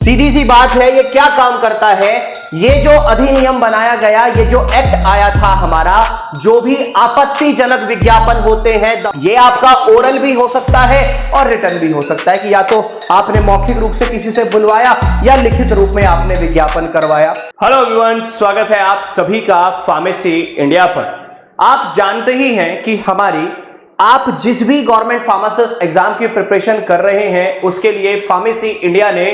सीधी सी बात है, ये क्या काम करता है? ये जो अधिनियम बनाया गया, ये जो एक्ट आया था हमारा, जो भी आपत्तिजनक विज्ञापन होते हैं, ये आपका ओरल भी हो सकता है और रिटर्न भी हो सकता है कि या तो आपने मौखिक रूप से किसी से बुलवाया या लिखित रूप में आपने विज्ञापन करवाया। हेलो एवरीवन, स्वागत है आप सभी का फार्मेसी इंडिया पर। आप जानते ही हैं कि आप जिस भी गवर्नमेंट फार्मासिस्ट एग्जाम की प्रिपरेशन कर रहे हैं, उसके लिए फार्मेसी इंडिया ने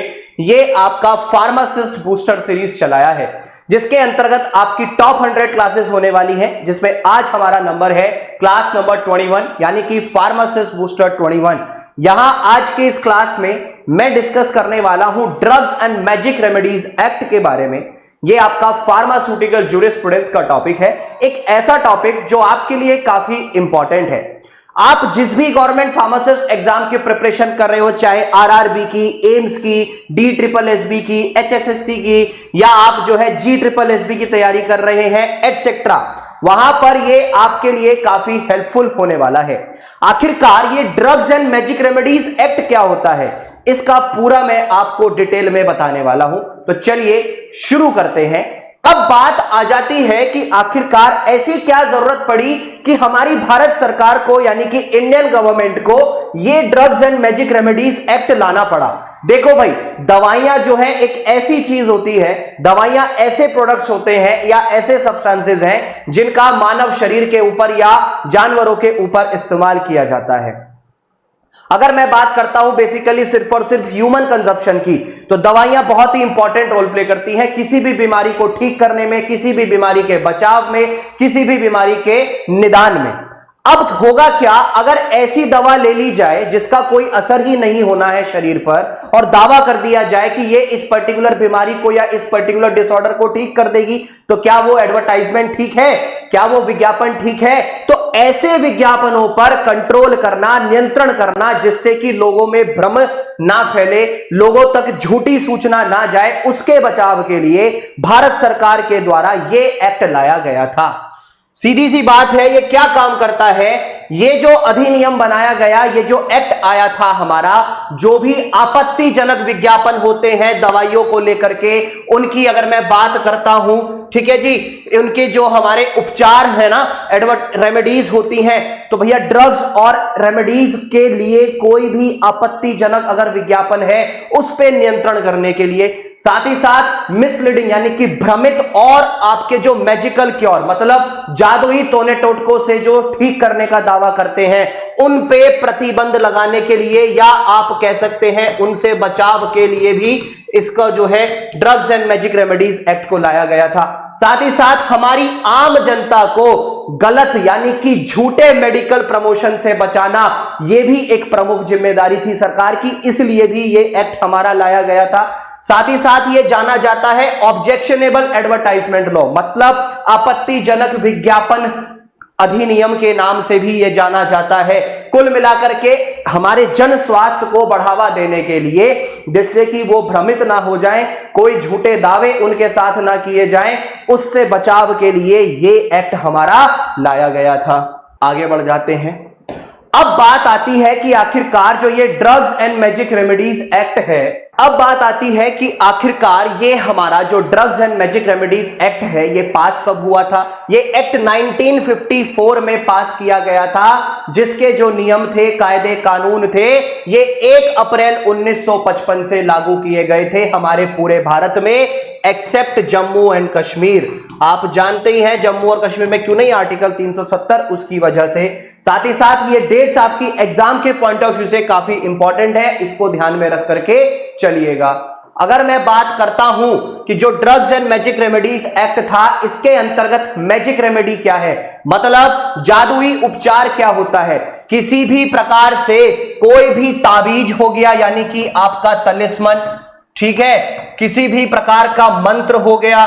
ये आपका फार्मासिस्ट बूस्टर सीरीज चलाया है, जिसके अंतर्गत आपकी टॉप 100 क्लासेस होने वाली हैं, जिसमें आज हमारा नंबर है क्लास नंबर 21, यानी कि फार्मासिस्ट बूस्टर 21। यहां आज के इस क्लास में मैं डिस्कस करने वाला हूं drugs and magic remedies act के बारे में। ये आपका फार्मास्यूटिकल जूरिस्प्रूडेंस का टॉपिक है, एक ऐसा टॉपिक जो आपके लिए काफी इंपॉर्टेंट है। आप जिस भी गवर्नमेंट फार्मासिस्ट एग्जाम की प्रिपरेशन कर रहे हो, चाहे आरआरबी की, एम्स की, DSSB की, HSSC की, या आप जो है GSSB की तैयारी कर रहे हैं, एटसेट्रा, वहां पर ये आपके लिए काफी हेल्पफुल होने वाला है। आखिरकार ये drugs and magic remedies act क्या होता है, इसका पूरा मैं आपको डिटेल में बताने वाला हूं। तो चलिए शुरू करते हैं। अब बात आ जाती है कि आखिरकार ऐसी क्या जरूरत पड़ी कि हमारी भारत सरकार को, यानी कि इंडियन गवर्नमेंट को, ये drugs and magic remedies act लाना पड़ा। देखो भाई, दवाइयां जो है एक ऐसी चीज होती है, दवाइयां ऐसे प्रोडक्ट्स होते हैं या ऐसे सब्सटेंसेस हैं जिनका मानव शरीर के ऊपर या जानवरों के ऊपर इस्तेमाल किया जाता है। अगर मैं बात करता हूं बेसिकली सिर्फ और सिर्फ ह्यूमन कंजप्शन की, तो दवाइयां बहुत ही इंपॉर्टेंट रोल प्ले करती हैं किसी भी बीमारी को ठीक करने में, किसी भी बीमारी के बचाव में, किसी भी बीमारी के निदान में। अब होगा क्या, अगर ऐसी दवा ले ली जाए जिसका कोई असर ही नहीं होना है शरीर पर, और दावा कर दिया जाए कि ये इस पर्टिकुलर बीमारी को या इस पर्टिकुलर डिसऑर्डर को ठीक कर देगी, तो क्या वो एडवर्टाइजमेंट ठीक है? क्या वो विज्ञापन ठीक है? तो ऐसे विज्ञापनों पर कंट्रोल करना, नियंत्रण करना, जिससे कि लोगों में भ्रम ना फैले, लोगों तक झूठी सूचना ना जाए, उसके बचाव के लिए भारत सरकार के द्वारा यह एक्ट लाया गया था। सीधी सी बात है, ये क्या काम करता है? ये जो अधिनियम बनाया गया, ये जो एक्ट आया था हमारा, जो भी आपत्तिजनक विज्ञापन होते हैं दवाइयों को लेकर के, उनकी अगर मैं बात करता हूं, ठीक है जी, उनके जो हमारे उपचार है ना, रेमेडीज होती हैं, तो भैया ड्रग्स और रेमेडीज के लिए कोई भी आपत्तिजनक अगर विज्ञापन है, उस पे नियंत्रण करने के लिए, साथ ही साथ मिसलीडिंग यानी कि भ्रमित, और आपके जो मैजिकल क्योर मतलब जादुई टोने टोटकों से जो ठीक करने का दावा करते हैं, उन पे प्रतिबंध लगाने के लिए, या आप कह सकते हैं उनसे बचाव के लिए भी इसका जो है drugs and magic remedies act को लाया गया था। साथ ही साथ हमारी आम जनता को गलत यानी कि झूठे मेडिकल प्रमोशन से बचाना, यह भी एक प्रमुख जिम्मेदारी थी सरकार की, इसलिए भी यह एक्ट हमारा लाया गया था। साथ ही साथ यह जाना जाता है ऑब्जेक्शनेबल एडवर्टाइजमेंट लॉ, मतलब आपत्तिजनक विज्ञापन अधिनियम के नाम से भी यह जाना जाता है। कुल मिलाकर के हमारे जन स्वास्थ्य को बढ़ावा देने के लिए, जिससे कि वो भ्रमित ना हो जाएं, कोई झूठे दावे उनके साथ ना किए जाएं, उससे बचाव के लिए यह एक्ट हमारा लाया गया था। आगे बढ़ जाते हैं। अब बात आती है कि आखिरकार जो ये drugs and magic remedies act है, अब बात आती है कि आखिरकार ये हमारा जो drugs and magic remedies act है, ये पास कब हुआ था? ये एक्ट 1954 में पास किया गया था, जिसके जो नियम थे, कायदे कानून थे, ये 1 अप्रैल 1955 से लागू किए गए थे हमारे पूरे भारत में, एक्सेप्ट जम्मू एंड कश्मीर। आप जानते ही हैं जम्मू और कश्मीर में क्यों नहीं, आर्टिकल 370, उसकी वजह से। साथ ही साथ ये डेट्स आपकी एग्जाम के पॉइंट ऑफ व्यू से काफी इंपॉर्टेंट है, इसको ध्यान में रख करके चलिएगा। अगर मैं बात करता हूं कि जो drugs and magic remedies act था, इसके अंतर्गत मैजिक रेमेडी क्या है, मतलब जादुई उपचार क्या होता है? किसी भी प्रकार से कोई भी ताबीज हो गया, यानी कि आपका तलिस्मन, ठीक है, किसी भी प्रकार का मंत्र हो गया,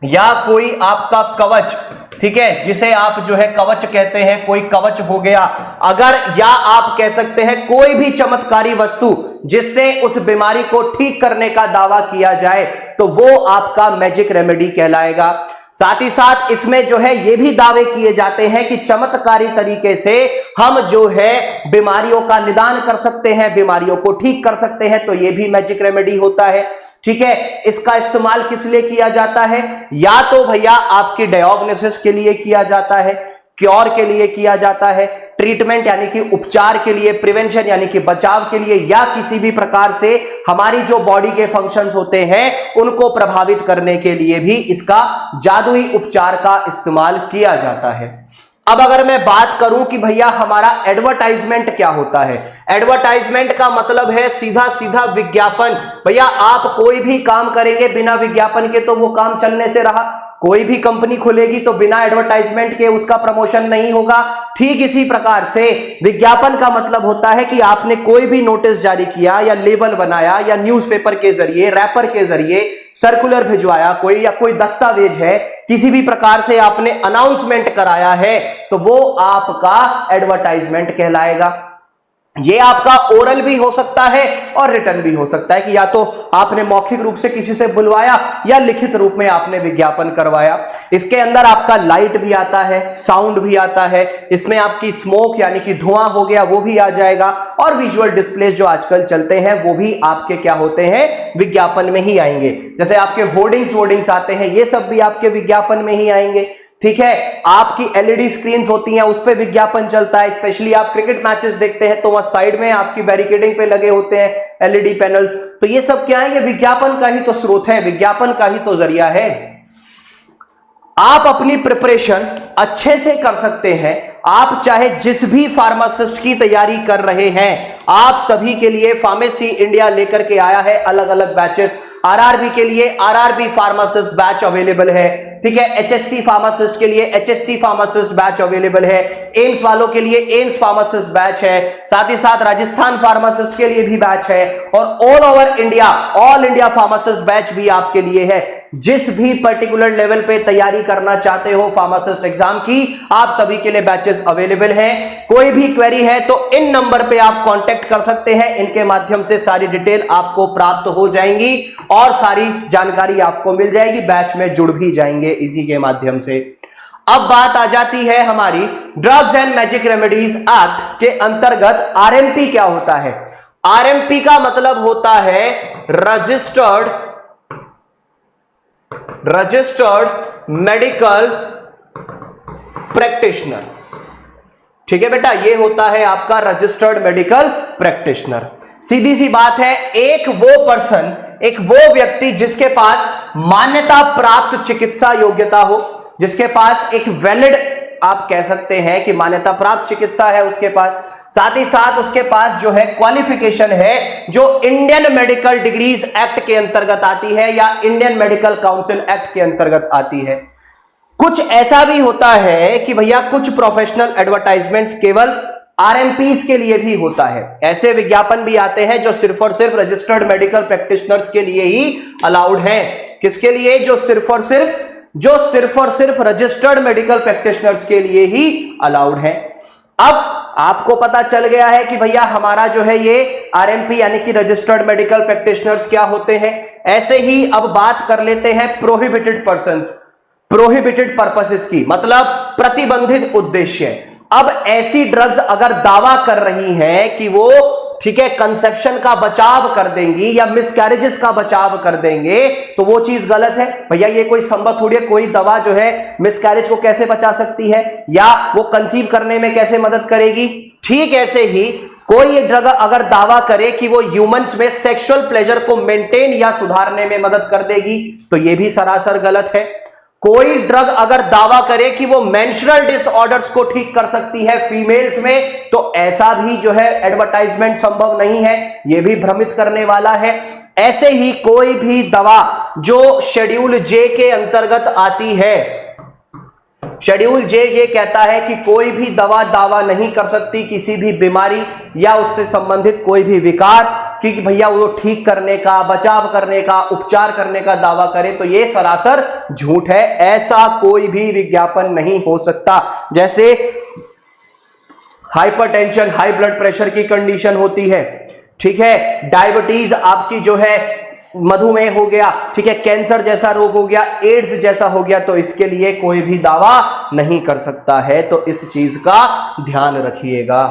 या कोई आपका कवच, ठीक है, जिसे आप जो है कवच कहते हैं, कोई कवच हो गया, अगर, या आप कह सकते हैं कोई भी चमत्कारी वस्तु जिससे उस बीमारी को ठीक करने का दावा किया जाए, तो वो आपका मैजिक रेमेडी कहलाएगा। साथ ही साथ इसमें जो है ये भी दावे किए जाते हैं कि चमत्कारी तरीके से हम जो है बीमारियों का निदान कर सकते हैं, बीमारियों को ठीक कर सकते हैं, तो ये भी मैजिक रेमेडी होता है। ठीक है, इसका इस्तेमाल किस लिए किया जाता है? या तो भैया आपकी डायग्नोसिस के लिए किया जाता है, क्योर के लिए किया जाता है, ट्रीटमेंट यानी कि उपचार के लिए, प्रिवेंशन यानी कि बचाव के लिए, या किसी भी प्रकार से हमारी जो बॉडी के फंक्शंस होते हैं उनको प्रभावित करने के लिए भी इसका जादुई उपचार का इस्तेमाल किया जाता है। अब अगर मैं बात करूं कि भैया हमारा एडवर्टाइजमेंट क्या होता है, एडवर्टाइजमेंट का मतलब है सीधा सीधा विज्ञापन। भैया आप कोई भी काम करेंगे बिना विज्ञापन के तो वो काम चलने से रहा, कोई भी कंपनी खुलेगी तो बिना एडवर्टाइजमेंट के उसका प्रमोशन नहीं होगा। ठीक इसी प्रकार से विज्ञापन का मतलब होता है कि आपने कोई भी नोटिस जारी किया या लेबल बनाया या न्यूज़पेपर के जरिए, रैपर के जरिए सर्कुलर भिजवाया कोई, या कोई दस्तावेज है, किसी भी प्रकार से आपने अनाउंसमेंट कराया है, तो वो आपका एडवर्टाइजमेंट कहलाएगा। ये आपका ओरल भी हो सकता है और रिटर्न भी हो सकता है कि या तो आपने मौखिक रूप से किसी से बुलवाया या लिखित रूप में आपने विज्ञापन करवाया। इसके अंदर आपका लाइट भी आता है, साउंड भी आता है, इसमें आपकी स्मोक यानी कि धुआं हो गया वो भी आ जाएगा, और विजुअल डिस्प्ले जो आजकल चलते हैं वो भी आपके क्या होते हैं, विज्ञापन में ही आएंगे। जैसे आपके होर्डिंग्स आते हैं, ये सब भी आपके विज्ञापन में ही आएंगे। ठीक है, आपकी एलईडी स्क्रीन्स होती हैं, उस पे विज्ञापन चलता है। स्पेशली आप क्रिकेट मैचेस देखते हैं तो वहां साइड में आपकी बैरिकेडिंग पे लगे होते हैं एलईडी पैनल्स, तो ये सब क्या है, ये विज्ञापन का ही तो स्रोत है, विज्ञापन का ही तो जरिया है। आप अपनी प्रिपरेशन अच्छे से कर सकते हैं। आप चाहे जिस भी फार्मासिस्ट की तैयारी कर रहे हैं, आप सभी के लिए फार्मेसी इंडिया लेकर के आया है अलग अलग बैचेस। आरआरबी के लिए आरआरबी फार्मासिस्ट बैच अवेलेबल है। ठीक है, एचएससी फार्मासिस्ट के लिए एचएससी फार्मासिस्ट बैच अवेलेबल है। एम्स वालों के लिए एम्स फार्मासिस्ट बैच है। साथ ही साथ राजस्थान फार्मासिस्ट के लिए भी बैच है, और all over India all India pharmacist batch भी आपके लिए है। जिस भी पर्टिकुलर लेवल पे तैयारी करना चाहते हो फार्मासिस्ट एग्जाम की, आप सभी के लिए बैचेस अवेलेबल हैं। कोई भी क्वेरी है तो इन नंबर पे आप कांटेक्ट कर सकते हैं, इनके माध्यम से सारी डिटेल आपको प्राप्त हो जाएंगी और सारी जानकारी आपको मिल जाएगी, बैच में जुड़ भी जाएंगे इसी के माध्यम से। अब बात आ जाती है हमारी drugs and magic remedies act के अंतर्गत आरएमपी क्या होता है। आरएमपी का मतलब होता है रजिस्टर्ड मेडिकल प्रैक्टिशनर। ठीक है बेटा, ये होता है आपका रजिस्टर्ड मेडिकल प्रैक्टिशनर। सीधी सी बात है, एक वो व्यक्ति जिसके पास मान्यता प्राप्त चिकित्सा योग्यता हो, जिसके पास एक वैलिड, आप कह सकते हैं कि मान्यता प्राप्त चिकित्सा है उसके पास, साथ ही साथ उसके पास जो है क्वालिफिकेशन है जो इंडियन मेडिकल डिग्रीज एक्ट के अंतर्गत आती है या इंडियन मेडिकल काउंसिल एक्ट के अंतर्गत आती है। कुछ ऐसा भी होता है कि भैया कुछ प्रोफेशनल एडवर्टाइजमेंट्स केवल आरएमपीज के लिए भी होता है। ऐसे विज्ञापन भी आते हैं जो सिर्फ और सिर्फ रजिस्टर्ड मेडिकल प्रैक्टिशनर्स के लिए ही अलाउड हैं। किसके लिए? जो सिर्फ और सिर्फ रजिस्टर्ड मेडिकल प्रैक्टिशनर्स के लिए ही अलाउड है। अब आपको पता चल गया है कि भैया हमारा जो है ये आरएमपी यानी कि रजिस्टर्ड मेडिकल प्रैक्टिशनर्स क्या होते हैं। ऐसे ही अब बात कर लेते हैं प्रोहिबिटेड पर्पसेस की, मतलब प्रतिबंधित उद्देश्य। अब ऐसी ड्रग्स अगर दावा कर रही हैं कि वो ठीक है कंसेप्शन का बचाव कर देंगी या मिसकैरेजेस का बचाव कर देंगे, तो वो चीज गलत है। भैया ये कोई संभव थोड़ी है, कोई दवा जो है मिसकैरेज को कैसे बचा सकती है या वो कंसीव करने में कैसे मदद करेगी। ठीक ऐसे ही कोई ड्रग अगर दावा करे कि वो ह्यूमंस में सेक्सुअल प्लेजर को मेंटेन या सुधारने में मदद कर देगी, तो ये भी सरासर गलत है। कोई ड्रग अगर दावा करे कि वो मेंस्ट्रुअल डिसऑर्डर्स को ठीक कर सकती है फीमेल्स में, तो ऐसा भी जो है एडवर्टाइजमेंट संभव नहीं है, यह भी भ्रमित करने वाला है। ऐसे ही कोई भी दवा जो शेड्यूल जे के अंतर्गत आती है, शेड्यूल जे ये कहता है कि कोई भी दवा दावा नहीं कर सकती किसी भी बीमारी या उससे संबंधित कोई भी विकार कि भैया वो ठीक करने का, बचाव करने का, उपचार करने का दावा करे, तो ये सरासर झूठ है। ऐसा कोई भी विज्ञापन नहीं हो सकता। जैसे हाइपरटेंशन, हाई ब्लड प्रेशर की कंडीशन होती है, ठीक है, डायबिटीज आपकी जो है मधुमेह हो गया, ठीक है, कैंसर जैसा रोग हो गया, एड्स जैसा हो गया, तो इसके लिए कोई भी दावा नहीं कर सकता है। तो इस चीज का ध्यान रखिएगा।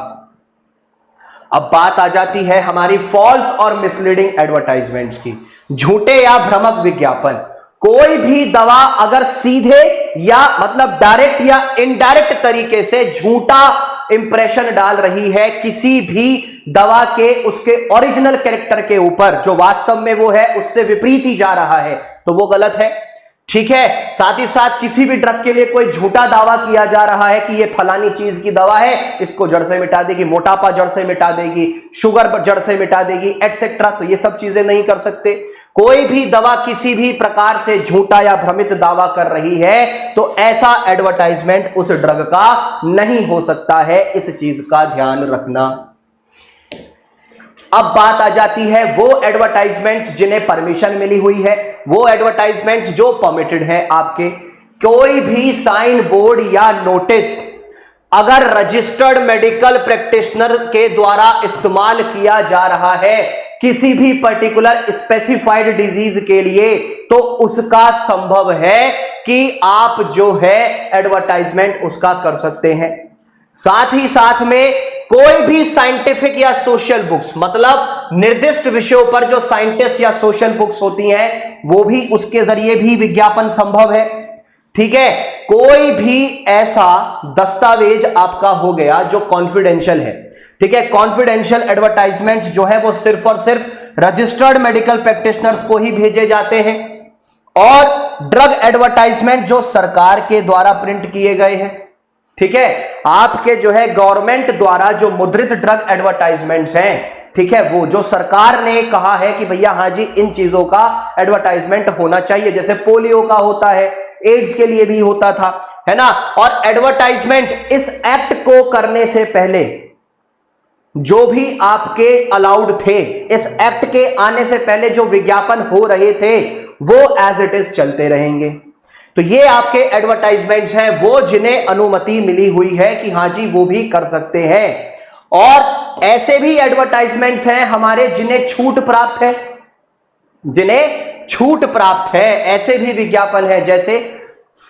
अब बात आ जाती है हमारी फॉल्स और मिसलीडिंग एडवर्टाइजमेंट्स की, झूठे या भ्रामक विज्ञापन। कोई भी दवा अगर सीधे या मतलब डायरेक्ट या इनडायरेक्ट तरीके से झूठा इंप्रेशन डाल रही है किसी भी दवा के उसके ओरिजिनल कैरेक्टर के ऊपर, जो वास्तव में वो है उससे विपरीत ही जा रहा है, तो वो गलत है। ठीक है, साथ ही साथ किसी भी ड्रग के लिए कोई झूठा दावा किया जा रहा है कि ये फलानी चीज की दवा है, इसको जड़ से मिटा देगी, मोटापा जड़ से मिटा देगी, शुगर जड़ से मिटा देगी, एटसेट्रा, तो ये सब चीजें नहीं कर सकते। कोई भी दवा किसी भी प्रकार से झूठा या भ्रमित दावा कर रही है तो ऐसा एडवर्टाइजमेंट उस ड्रग का नहीं हो सकता है, इस चीज का ध्यान रखना। अब बात आ जाती है वो एडवर्टाइजमेंट्स जिन्हें परमिशन मिली हुई है, वो एडवर्टाइजमेंट्स जो परमिटेड है। आपके कोई भी साइन बोर्ड या नोटिस अगर रजिस्टर्ड मेडिकल प्रैक्टिशनर के द्वारा इस्तेमाल किया जा रहा है किसी भी पर्टिकुलर स्पेसिफाइड डिजीज के लिए, तो उसका संभव है कि आप जो है एडवर्टाइजमेंट उसका कर सकते हैं। साथ ही साथ में कोई भी साइंटिफिक या सोशल बुक्स, मतलब निर्दिष्ट विषयों पर जो साइंटिस्ट या सोशल बुक्स होती हैं, वो भी उसके जरिए भी विज्ञापन संभव है। ठीक है, कोई भी ऐसा दस्तावेज आपका हो गया जो कॉन्फिडेंशियल है, ठीक है, कॉन्फिडेंशियल एडवर्टाइजमेंट्स जो है वो सिर्फ और सिर्फ रजिस्टर्ड मेडिकल प्रैक्टिशनर्स को ही भेजे जाते हैं, और ड्रग एडवर्टाइजमेंट जो सरकार के द्वारा प्रिंट किए गए हैं। ठीक है, आपके जो है गवर्नमेंट द्वारा जो मुद्रित ड्रग एडवर्टाइजमेंट्स हैं, ठीक है, वो जो सरकार ने कहा है कि भैया हाँ जी इन चीजों का एडवर्टाइजमेंट होना चाहिए, जैसे पोलियो का होता है, एड्स के लिए भी होता था, है ना। और एडवर्टाइजमेंट इस एक्ट को करने से पहले जो भी आपके अलाउड थे, इस एक्ट के आने से पहले जो विज्ञापन हो रहे थे वो एज इट इज चलते रहेंगे। तो ये आपके एडवर्टाइजमेंट्स हैं वो जिन्हें अनुमति मिली हुई है कि हाँ जी वो भी कर सकते हैं। और ऐसे भी एडवर्टाइजमेंट्स हैं हमारे जिन्हें छूट प्राप्त है, जिन्हें छूट प्राप्त है, ऐसे भी विज्ञापन है। जैसे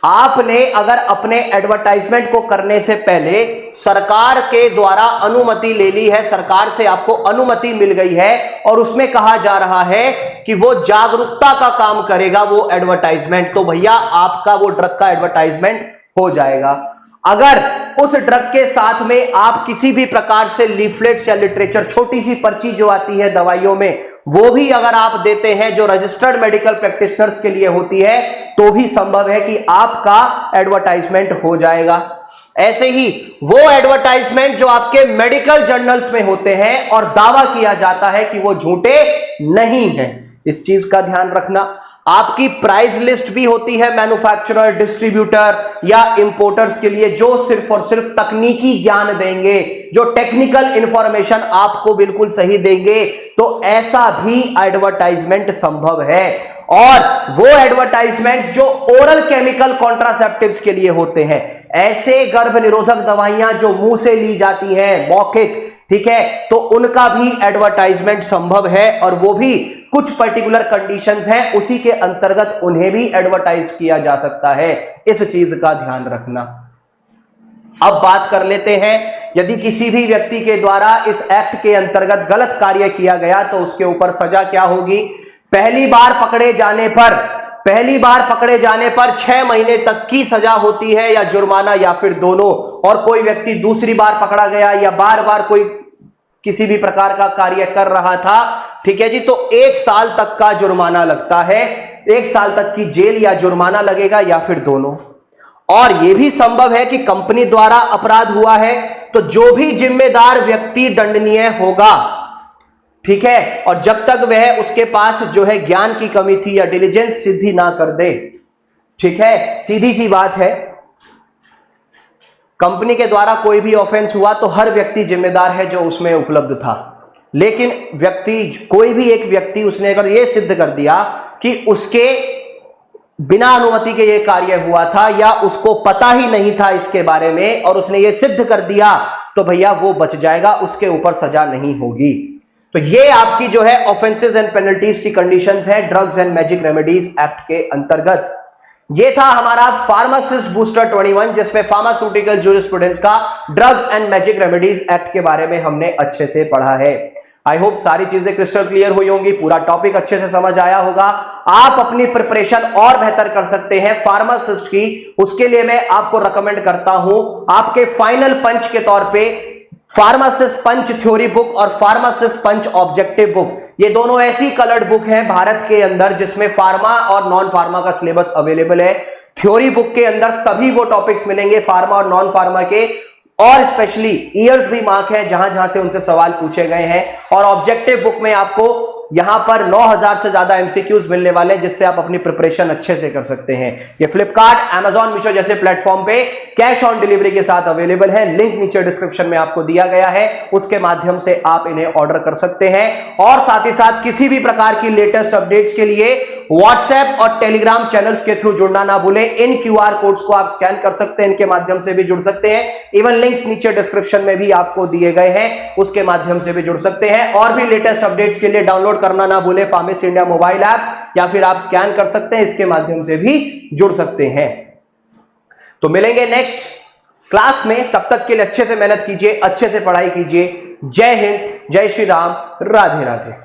आपने अगर अपने एडवर्टाइजमेंट को करने से पहले सरकार के द्वारा अनुमति ले ली है, सरकार से आपको अनुमति मिल गई है और उसमें कहा जा रहा है कि वो जागरूकता का काम करेगा वो एडवर्टाइजमेंट, तो भैया आपका वो ड्रग का एडवर्टाइजमेंट हो जाएगा। अगर उस ड्रग के साथ में आप किसी भी प्रकार से लीफलेट्स या लिटरेचर, छोटी सी पर्ची जो आती है दवाइयों में, वो भी अगर आप देते हैं जो रजिस्टर्ड मेडिकल प्रैक्टिशनर्स के लिए होती है, तो भी संभव है कि आपका एडवर्टाइजमेंट हो जाएगा। ऐसे ही वो एडवर्टाइजमेंट जो आपके मेडिकल जर्नल्स में होते हैं और दावा किया जाता है कि वो झूठे नहीं हैं, इस चीज का ध्यान रखना। आपकी प्राइस लिस्ट भी होती है मैन्युफैक्चरर, डिस्ट्रीब्यूटर या इंपोर्टर्स के लिए, जो सिर्फ और सिर्फ तकनीकी ज्ञान देंगे, जो टेक्निकल इंफॉर्मेशन आपको बिल्कुल सही देंगे, तो ऐसा भी एडवर्टाइजमेंट संभव है। और वो एडवर्टाइजमेंट जो ओरल केमिकल कॉन्ट्रासेप्टिव्स के लिए होते हैं, ऐसे गर्भ निरोधक दवाइयां जो मुंह से ली जाती हैं, मौखिक, ठीक है, तो उनका भी एडवर्टाइजमेंट संभव है, और वो भी कुछ पर्टिकुलर कंडीशंस हैं, उसी के अंतर्गत उन्हें भी एडवर्टाइज किया जा सकता है, इस चीज का ध्यान रखना। अब बात कर लेते हैं, यदि किसी भी व्यक्ति के द्वारा इस एक्ट के अंतर्गत गलत कार्य किया गया तो उसके ऊपर सजा क्या होगी। पहली बार पकड़े जाने पर 6 महीने तक की सजा होती है, या जुर्माना, या फिर दोनों। और कोई व्यक्ति दूसरी बार पकड़ा गया या बार बार कोई किसी भी प्रकार का कार्य कर रहा था, ठीक है जी, तो 1 साल तक का जुर्माना लगता है, 1 साल तक की जेल या जुर्माना लगेगा, या फिर दोनों। और यह भी संभव है कि कंपनी द्वारा अपराध हुआ है तो जो भी जिम्मेदार व्यक्ति दंडनीय होगा, ठीक है, और जब तक वह उसके पास जो है ज्ञान की कमी थी या डिलीजेंस सिद्धि ना कर दे, ठीक है, सीधी सी बात है, कंपनी के द्वारा कोई भी ऑफेंस हुआ तो हर व्यक्ति जिम्मेदार है जो उसमें उपलब्ध था। लेकिन कोई भी एक व्यक्ति उसने अगर यह सिद्ध कर दिया कि उसके बिना अनुमति के ये कार्य हुआ था या उसको पता ही नहीं था इसके बारे में, और उसने ये सिद्ध कर दिया, तो भैया वो बच जाएगा, उसके ऊपर सजा नहीं होगी। तो ये आपकी जो है ऑफेंसेस एंड पेनल्टीज की कंडीशंस है drugs and magic remedies act के अंतर्गत। ये था हमारा फार्मासिस्ट बूस्टर 21, जिसमें फार्मास्यूटिकल ज्यूरिस्प्रूडेंस का drugs and magic remedies act के बारे में हमने अच्छे से पढ़ा है। आई होप सारी चीजें क्रिस्टल क्लियर हुई होंगी, पूरा टॉपिक अच्छे से समझ आया होगा। आप अपनी प्रिपरेशन और बेहतर कर सकते हैं फार्मासिस्ट की, उसके लिए मैं आपको रिकमेंड करता हूं आपके फाइनल पंच के तौर पे फार्मासिस्ट पंच थ्योरी बुक और फार्मासिस्ट पंच ऑब्जेक्टिव बुक। ये दोनों ऐसी कलर्ड बुक हैं भारत के अंदर जिसमें फार्मा और नॉन फार्मा का सिलेबस अवेलेबल है। थ्योरी बुक के अंदर सभी वो टॉपिक्स मिलेंगे फार्मा और नॉन फार्मा के, और स्पेशली ईयर्स भी मार्क है जहां जहां से उनसे सवाल पूछे गए हैं। और ऑब्जेक्टिव बुक में आपको यहां पर 9000 से ज्यादा एमसीक्यूज मिलने वाले हैं, जिससे आप अपनी प्रिपरेशन अच्छे से कर सकते हैं। ये फ्लिपकार्ट, अमेजॉन, मीशो जैसे प्लेटफॉर्म पे कैश ऑन डिलीवरी के साथ अवेलेबल है। लिंक नीचे डिस्क्रिप्शन में आपको दिया गया है, उसके माध्यम से आप इन्हें ऑर्डर कर सकते हैं। और साथ ही साथ किसी भी प्रकार की लेटेस्ट अपडेट्स के लिए व्हाट्सएप और टेलीग्राम चैनल्स के थ्रू जुड़ना ना भूलें। इन क्यूआर कोड्स को आप स्कैन कर सकते हैं, इनके माध्यम से भी जुड़ सकते हैं। इवन लिंक्स नीचे डिस्क्रिप्शन में भी आपको दिए गए हैं, उसके माध्यम से भी जुड़ सकते हैं। और भी लेटेस्ट अपडेट्स के लिए डाउनलोड करना ना भूलें फार्मेसी इंडिया मोबाइल ऐप, या फिर आप स्कैन कर सकते हैं, इसके माध्यम से भी जुड़ सकते हैं। तो मिलेंगे नेक्स्ट क्लास में, तब तक के लिए अच्छे से मेहनत कीजिए, अच्छे से पढ़ाई कीजिए। जय हिंद, जय श्री राम, राधे राधे।